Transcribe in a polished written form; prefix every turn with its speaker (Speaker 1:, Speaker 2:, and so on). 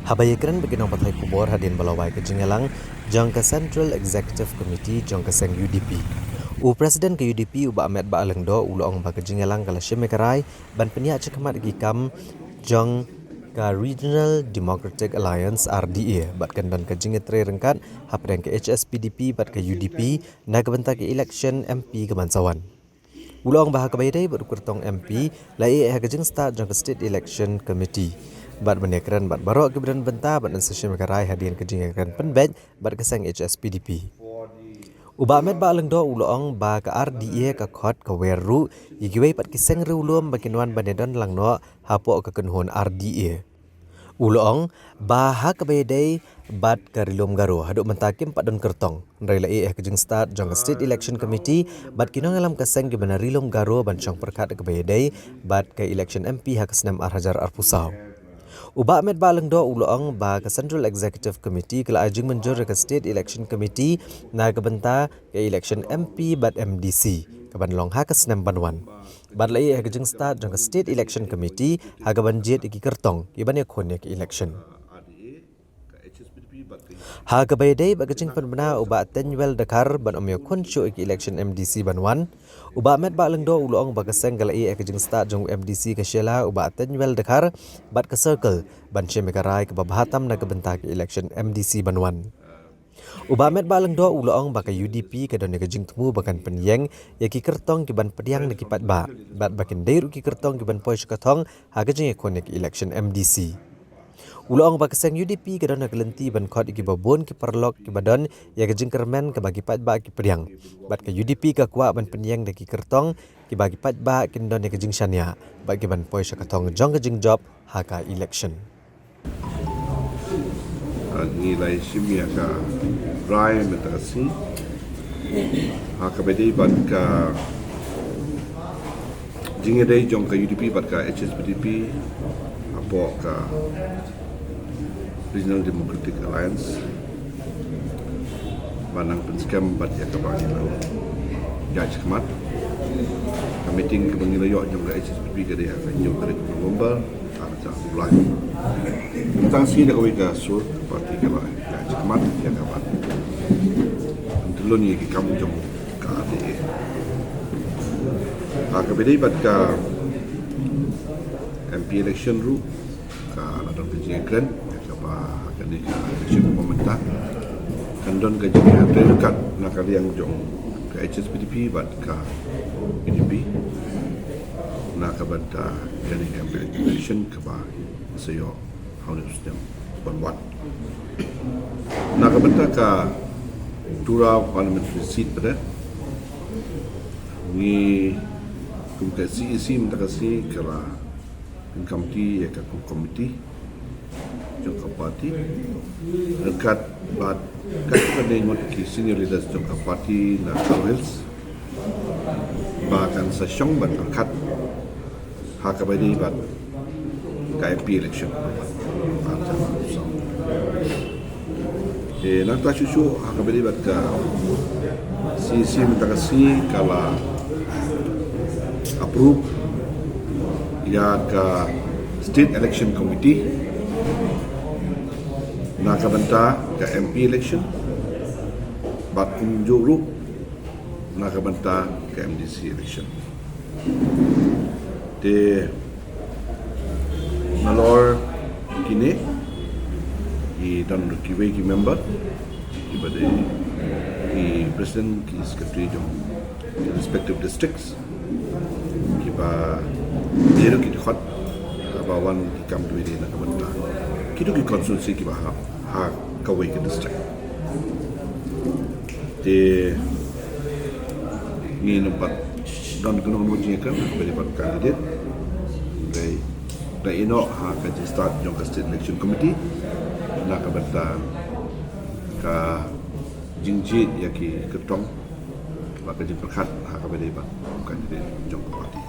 Speaker 1: Habayakran beginang patai kubor hadin balawai ke Jengelang jang ke Central Executive Committee jang ke Seng UDP. Presiden ke UDP uba Ahmed Ba Alengdo ulong ba ke Jengelang kala Shemekarai ban peniak cekamat gikam jang ke Regional Democratic Alliance RDA bat kendan ke Jengetre rengkat hapdeng ke HSPDP bat ke UDP na ke bentak ke election MP ke Bansawan. Ulong bah ke Baydai berukur tong MP lai ke jeng start jang ke State Election Committee. Bat menekran bat barok keberan bentah bat session mekarai hadian kejingkan penbet bat keseng HSPDP. Uba Ahmed Ba Alengdo ulong ba ke RDA ke khot ke weru yigiwei pat kiseng reulum bakinwan banedon langno hapo ke kenhon RDA. Ulong ba ha ke bedai bat ke rilum garo haduk mentakim pat don kertong nrai lai kejing start jong State Election Committee bat kinong alam keseng ke bana rilum garo bancong perkat ke bedai bat ke election MP ha kesnam Arhajar Arpusau. Uba Ahmed Ba Alengdo ulong ba ke Central Executive Committee kala ajing menjur ke State Election Committee na ke benta ke election MP bat MDC ke banlong ha ke senam banwan. Bat lai ke jeng start jong ke State Election Committee ha ke banjit iki kertong ki ban yakon ke election. Ha ke baydai ba kecing penbena uba Tenuel Dakar ban omyo koncho iki election MDC banwan. Uba Ahmed Ba Alengdo ulong ba keseng galai ke jeng start jong MDC ke Shela uba Tenuel Dakar bat ke circle ban Shemekarai ke babahatam na ke bentak election MDC banwan. Uba Ahmed Ba Alengdo ulong ba ke UDP ke don ke jeng temu bakan penyeng yaki kertong ki ban pediang neki pat ba bat bakin dairu ki kertong ki ban poi katong ha ke jeng ekon ke election MDC. Ulong ba keseng UDP ke don ke lenti ban khot iki babon ki perlok ki badon ya ke jeng kermen ke bagi pat ba ki pediang bat ke UDP ke kuat ban penyeng neki kertong ki bagi pat ba kin don ke jeng syania bagi ban poi katong jong ke jeng job ha ka election.
Speaker 2: Nilai simia ka rai metasi hakabedi bat ka jingedei jong ka UDP bat ka HSPDP apo ka Regional Democratic Alliance banang penskam bat ya ka bangilo jaj kemat ka meeting ke bangilo yo jong ka HSPDP ka dia ka nyok ka November ka bulan tentang sini dah kau ikat sur parti kalau ya cemat ya kapan dulu ni kamu jom kade akabedi bat ka MP election ru ka ladang penjeng kren ya kapa akan di election pemerintah kandon ka jadi dekat nak yang jom ka HSPDP bat ka PDP nak kabanta jadi MP election kaba sayo harus dem berbuat. Nak kabanta ka tura parliamentary seat pada ni kumkasi isi mentakasi kala komiti ya ka komiti jangka parti dekat bat kat dengan senior leaders jangka parti na Hills bahkan sesyong bat angkat hakabadi bat KMP election. Nak susu hakabedi bat ka si mentakasi kala approve ya ka State Election Committee nak banta ka MP election bat kunjuru nak banta ka MDC election. De Nalor kini dan kiwei ki member ibade ki president ki secretary jom respective districts kiba dero ki khot abawan ki kam duwe na kabanta kitu ki constituency ki ha kawei ki district de ni numpat dan gunung muji kan beri par candidate da ino ha ka start jong State Election Committee nak kabanta ka jingjit yaki ketong baka jing perkat ha ka beri par candidate jong parti